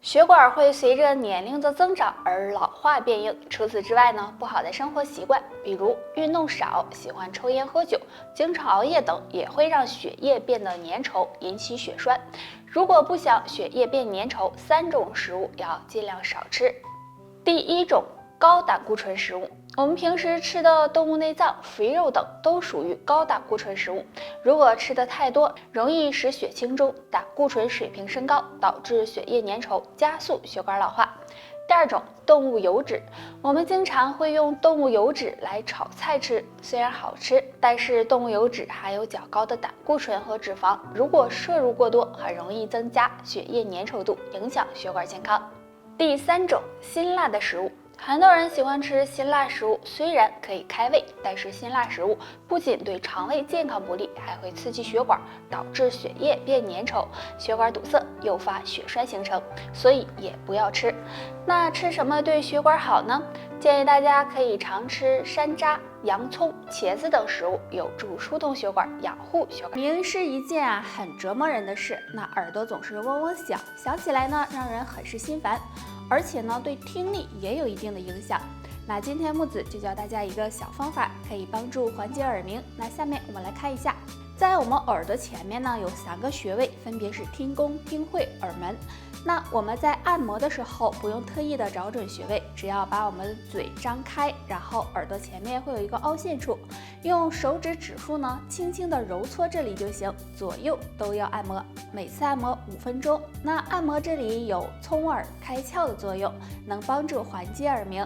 血管会随着年龄的增长而老化变硬。除此之外呢，不好的生活习惯，比如运动少、喜欢抽烟喝酒、经常熬夜等，也会让血液变得粘稠，引起血栓。如果不想血液变粘稠，3种食物要尽量少吃。第一种，高胆固醇食物。我们平时吃的动物内脏、肥肉等都属于高胆固醇食物。如果吃的太多，容易使血清中胆固醇水平升高，导致血液粘稠，加速血管老化。第二种，动物油脂。我们经常会用动物油脂来炒菜吃，虽然好吃，但是动物油脂含有较高的胆固醇和脂肪，如果摄入过多，很容易增加血液粘稠度，影响血管健康。第三种，辛辣的食物。很多人喜欢吃辛辣食物，虽然可以开胃，但是辛辣食物不仅对肠胃健康不利，还会刺激血管，导致血液变粘稠，血管堵塞，诱发血栓形成，所以也不要吃。那吃什么对血管好呢？建议大家可以常吃山楂、洋葱、茄子等食物，有助疏通血管，养护血管。明明是一件很折磨人的事，那耳朵总是嗡嗡响，想起来呢，让人很是心烦。而且呢，对听力也有一定的影响。那今天木子就教大家一个小方法，可以帮助缓解耳鸣。那下面我们来看一下，在我们耳朵前面呢有3个穴位，分别是听宫、听会、耳门。那我们在按摩的时候不用特意的找准穴位，只要把我们的嘴张开，然后耳朵前面会有一个凹陷处，用手指指腹呢轻轻的揉搓这里就行，左右都要按摩，每次按摩5分钟。那按摩这里有聪耳开窍的作用，能帮助缓解耳鸣。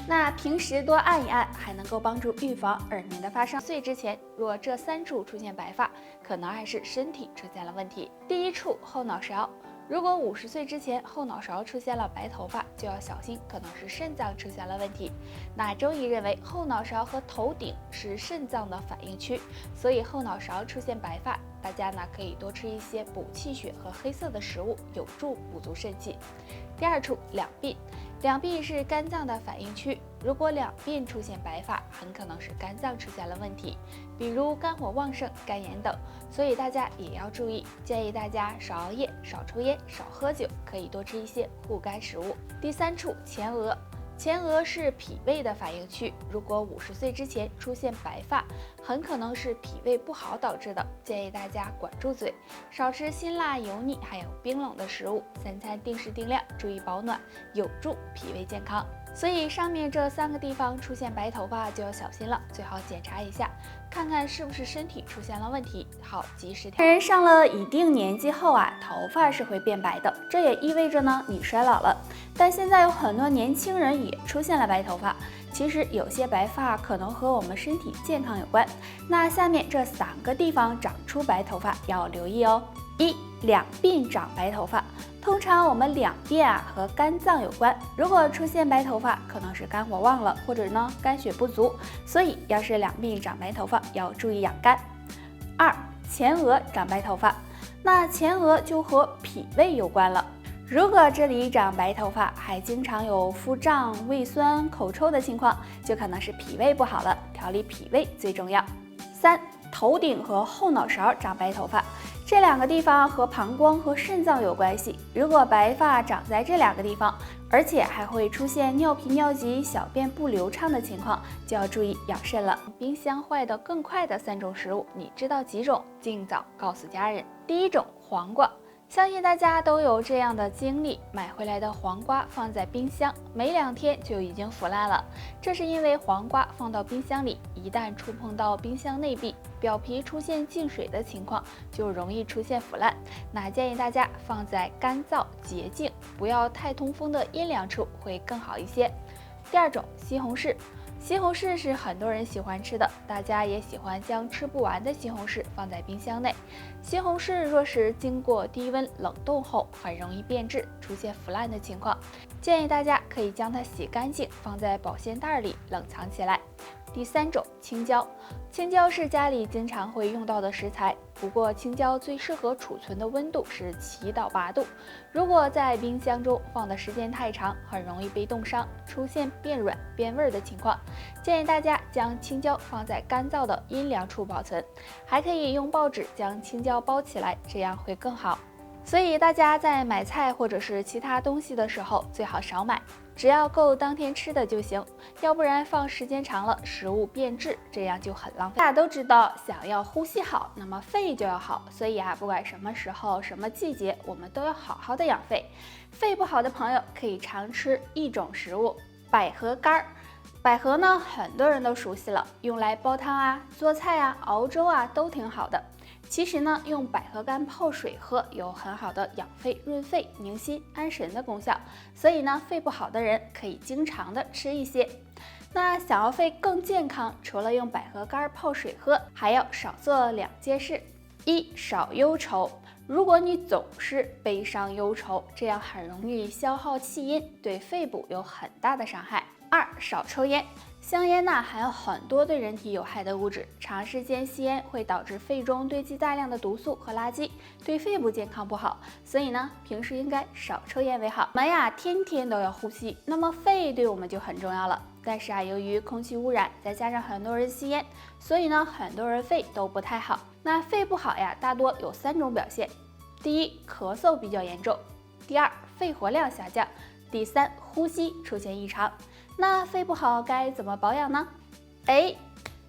那平时多按一按，还能够帮助预防耳鸣的发生。岁之前，若这3处出现白发，可能还是身体出现了问题。第一处，后脑勺。如果50岁之前后脑勺出现了白头发，就要小心，可能是肾脏出现了问题。那中医认为后脑勺和头顶是肾脏的反应区，所以后脑勺出现白发，大家呢可以多吃一些补气血和黑色的食物，有助补足肾气。第二处，两鬓。两鬓是肝脏的反应区，如果两鬓出现白发，很可能是肝脏出现了问题，比如肝火旺盛、肝炎等，所以大家也要注意。建议大家少熬夜、少抽烟、少喝酒，可以多吃一些护肝食物。第三处，前额。前额是脾胃的反应区，如果50岁之前出现白发，很可能是脾胃不好导致的。建议大家管住嘴，少吃辛辣、油腻还有冰冷的食物，3餐定时定量，注意保暖，有助脾胃健康。所以上面这3个地方出现白头发就要小心了，最好检查一下，看看是不是身体出现了问题，好及时调。人上了一定年纪后啊，头发是会变白的，这也意味着呢你衰老了。但现在有很多年轻人也出现了白头发，其实有些白发可能和我们身体健康有关。那下面这3个地方长出白头发要留意哦。1. 两鬓长白头发。通常我们两鬓和肝脏有关，如果出现白头发，可能是肝火旺了，或者呢肝血不足，所以要是两鬓长白头发，要注意养肝。2. 前额长白头发。那前额就和脾胃有关了，如果这里长白头发，还经常有腹胀、胃酸、口臭的情况，就可能是脾胃不好了，调理脾胃最重要。3. 头顶和后脑勺长白头发。这2个地方和膀胱和肾脏有关系，如果白发长在这2个地方，而且还会出现尿频尿急、小便不流畅的情况，就要注意养肾了。冰箱坏得更快的3种食物，你知道几种？尽早告诉家人。第一种，黄瓜。相信大家都有这样的经历，买回来的黄瓜放在冰箱，没2天就已经腐烂了。这是因为黄瓜放到冰箱里，一旦触碰到冰箱内壁，表皮出现进水的情况，就容易出现腐烂。那建议大家放在干燥、洁净、不要太通风的阴凉处，会更好一些。第二种，西红柿。西红柿是很多人喜欢吃的，大家也喜欢将吃不完的西红柿放在冰箱内。西红柿若是经过低温冷冻后，很容易变质，出现腐烂的情况。建议大家可以将它洗干净，放在保鲜袋里冷藏起来。第三种，青椒。青椒是家里经常会用到的食材，不过青椒最适合储存的温度是7到8度。如果在冰箱中放的时间太长，很容易被冻伤，出现变软变味的情况。建议大家将青椒放在干燥的阴凉处保存，还可以用报纸将青椒包起来，这样会更好。所以大家在买菜或者是其他东西的时候，最好少买，只要够当天吃的就行，要不然放时间长了，食物变质，这样就很浪费。大家都知道，想要呼吸好，那么肺就要好，所以不管什么时候、什么季节，我们都要好好的养肺。肺不好的朋友可以常吃一种食物——百合干儿。百合呢，很多人都熟悉了，用来煲汤做菜熬粥都挺好的。其实呢，用百合干泡水喝有很好的养肺、润肺、宁心、安神的功效，所以呢，肺不好的人可以经常的吃一些。那想要肺更健康，除了用百合干泡水喝，还要少做2件事：一、少忧愁。如果你总是悲伤忧愁，这样很容易消耗气阴，对肺部有很大的伤害。2、少抽烟。香烟含有很多对人体有害的物质，长时间吸烟会导致肺中堆积大量的毒素和垃圾，对肺部健康不好。所以呢，平时应该少抽烟为好。我们天天都要呼吸，那么肺对我们就很重要了。但是由于空气污染，再加上很多人吸烟，所以呢，很多人肺都不太好。那肺不好大多有3种表现：第一，咳嗽比较严重；第二，肺活量下降；第三，呼吸出现异常。那肺不好该怎么保养呢？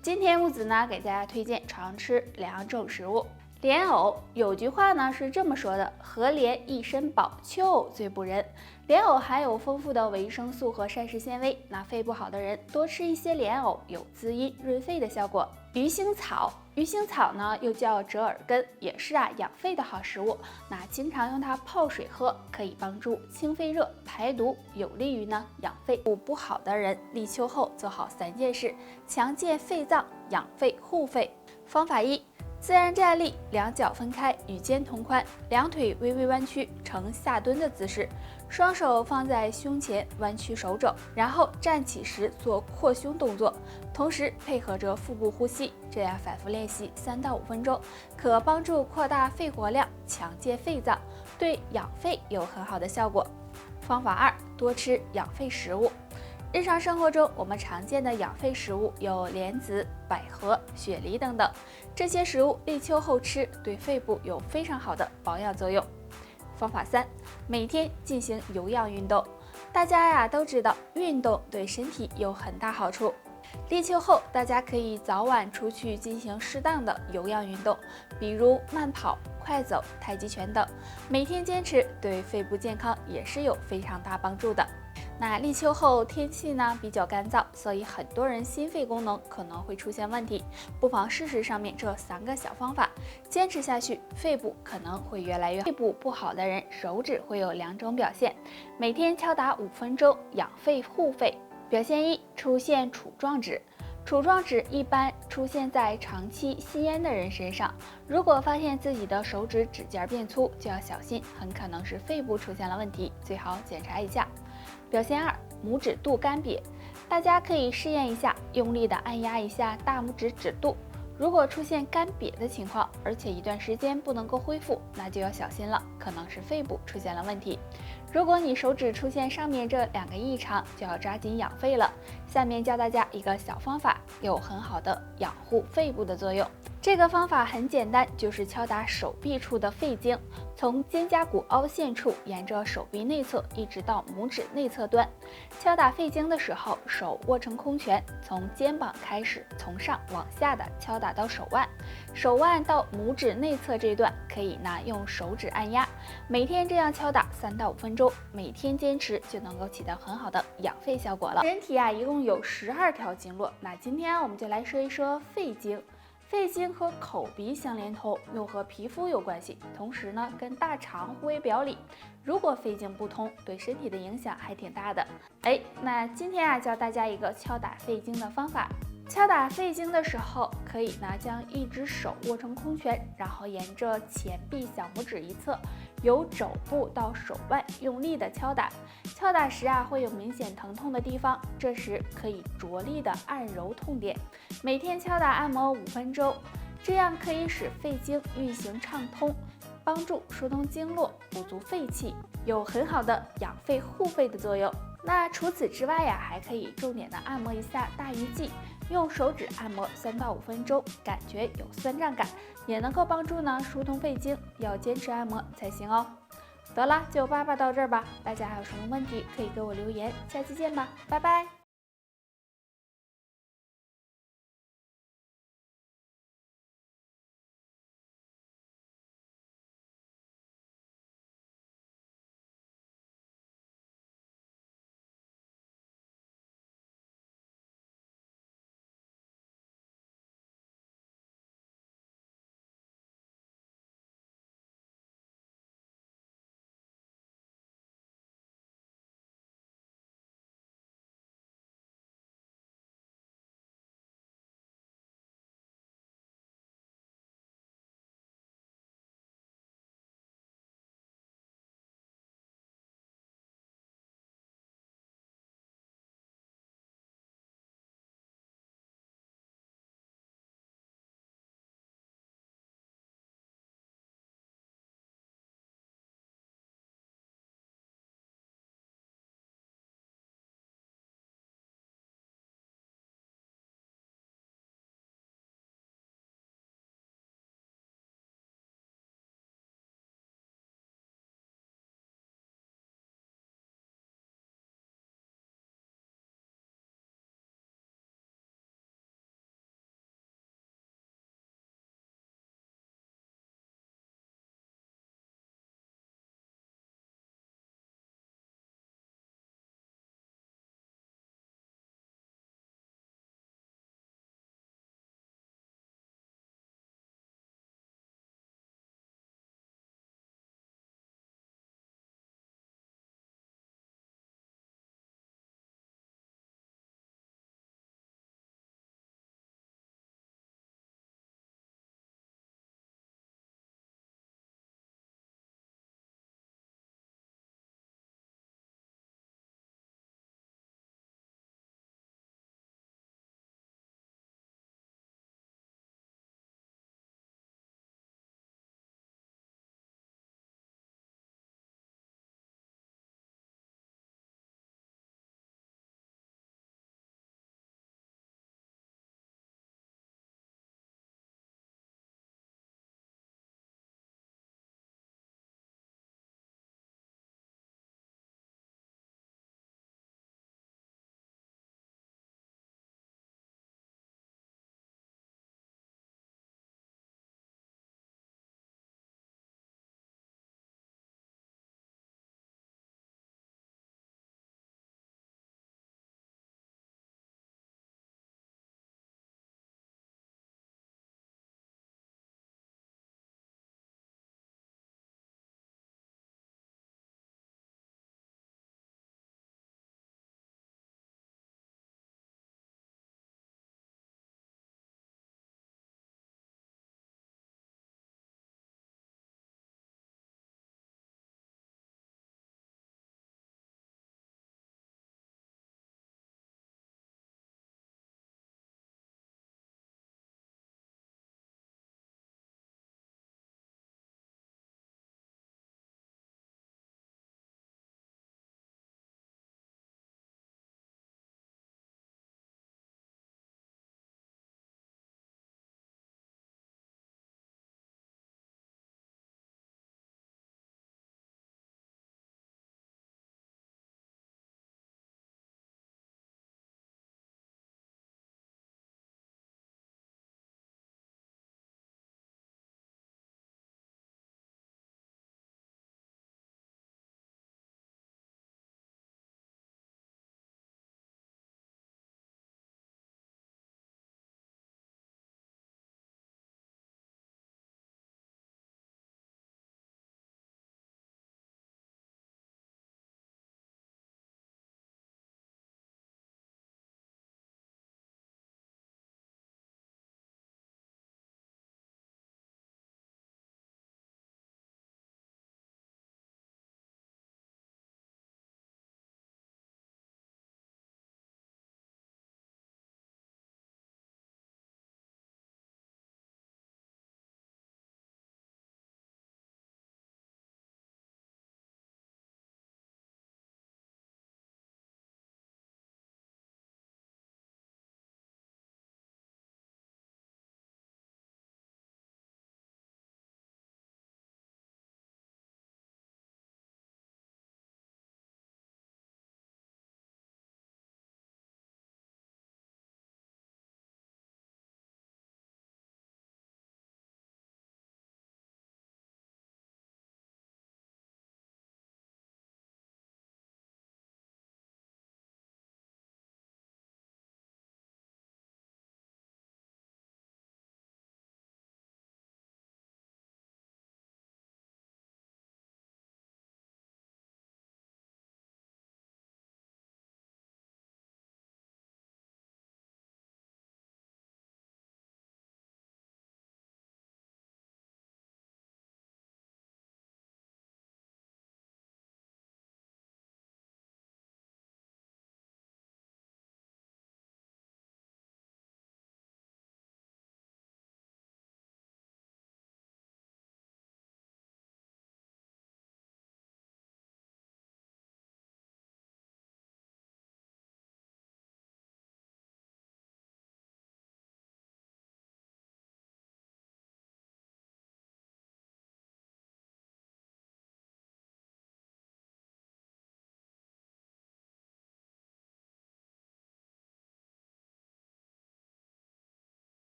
今天木子给大家推荐常吃2种食物。莲藕，有句话是这么说的：和莲一身宝，秋藕最不仁。莲藕含有丰富的维生素和膳食纤维，那肺不好的人多吃一些莲藕，有滋阴润肺的效果。鱼腥草，鱼腥草又叫折耳根，也是养肺的好食物。那经常用它泡水喝，可以帮助清肺热、排毒，有利于养肺。肺不好的人立秋后做好3件事，强健肺脏，养肺护肺。方法1：自然站立，2脚分开，与肩同宽，2腿微微弯曲，呈下蹲的姿势，双手放在胸前，弯曲手肘，然后站起时做扩胸动作，同时配合着腹部呼吸，这样反复练习3到5分钟，可帮助扩大肺活量，强健肺脏，对养肺有很好的效果。方法2：多吃养肺食物。日常生活中，我们常见的养肺食物有莲子、百合、雪梨等等，这些食物立秋后吃，对肺部有非常好的保养作用。方法3：每天进行有氧运动。大家都知道，运动对身体有很大好处。立秋后，大家可以早晚出去进行适当的有氧运动，比如慢跑、快走、太极拳等，每天坚持，对肺部健康也是有非常大帮助的。那立秋后天气比较干燥，所以很多人心肺功能可能会出现问题，不妨试试上面这3个小方法，坚持下去，肺部可能会越来越好。肺部不好的人手指会有2种表现，每天敲打5分钟，养肺护肺。表现1：出现杵状指。杵状指一般出现在长期吸烟的人身上，如果发现自己的手指指尖变粗，就要小心，很可能是肺部出现了问题，最好检查一下。表现2：拇指肚干瘪。大家可以试验一下，用力的按压一下大拇指指肚，如果出现干瘪的情况，而且一段时间不能够恢复，那就要小心了，可能是肺部出现了问题。如果你手指出现上面这2个异常，就要抓紧养肺了。下面教大家一个小方法，有很好的养护肺部的作用。这个方法很简单，就是敲打手臂处的肺经，从肩胛骨凹陷处沿着手臂内侧一直到拇指内侧端。敲打肺经的时候，手握成空拳，从肩膀开始，从上往下的敲打到手腕，手腕到拇指内侧这段可以用手指按压，每天这样敲打3到5分钟，每天坚持就能够起到很好的养肺效果了。人体一共有12条经络，那今天我们就来说一说肺经。肺经和口鼻相连通，又和皮肤有关系，同时跟大肠互为表里。如果肺经不通，对身体的影响还挺大的。那今天教大家一个敲打肺经的方法。敲打肺经的时候，可以将一只手握成空拳，然后沿着前臂小拇指一侧，由肘部到手腕用力的敲打。敲打时会有明显疼痛的地方，这时可以着力的按揉痛点。每天敲打按摩5分钟，这样可以使肺经运行畅通，帮助疏通经络，补足肺气，有很好的养肺护肺的作用。那除此之外还可以重点的按摩一下大鱼际，用手指按摩3到5分钟，感觉有酸胀感，也能够帮助呢疏通肺经，要坚持按摩才行哦。得啦，就叭叭到这儿吧，大家还有什么问题可以给我留言，下期见吧，拜拜。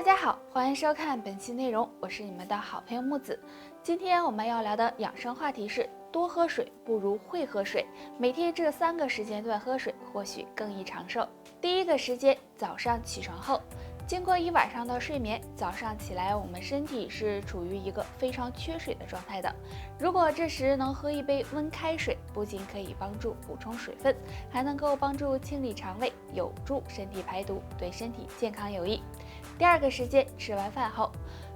家好，欢迎收看本期内容，我是你们的好朋友木子。今天我们要聊的养生话题是多喝水不如会喝水，每天这3个时间段喝水或许更易长寿。第一个时间，早上起床后。经过一晚上的睡眠，早上起来我们身体是处于一个非常缺水的状态的。如果这时能喝一杯温开水，不仅可以帮助补充水分，还能够帮助清理肠胃，有助身体排毒，对身体健康有益。第二个时间，吃完饭后。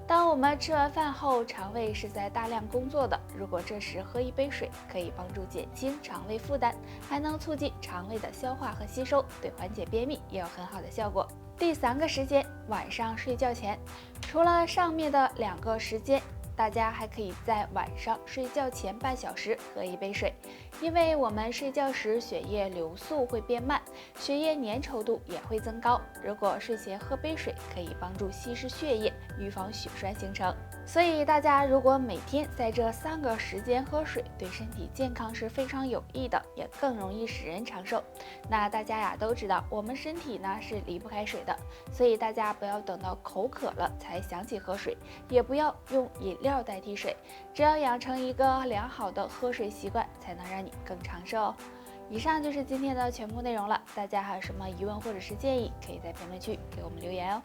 当我们吃完饭后，肠胃是在大量工作的，如果这时喝一杯水，可以帮助减轻肠胃负担，还能促进肠胃的消化和吸收，对缓解便秘也有很好的效果。第3个时间，晚上睡觉前。除了上面的2个时间，大家还可以在晚上睡觉前半小时喝一杯水，因为我们睡觉时血液流速会变慢，血液粘稠度也会增高。如果睡前喝杯水，可以帮助稀释血液，预防血栓形成。所以大家如果每天在这3个时间喝水，对身体健康是非常有益的，也更容易使人长寿。那大家都知道，我们身体呢是离不开水的，所以大家不要等到口渴了才想起喝水，也不要用饮料代替水，只要养成一个良好的喝水习惯，才能让你更长寿哦。以上就是今天的全部内容了，大家还有什么疑问或者是建议，可以在评论区给我们留言哦。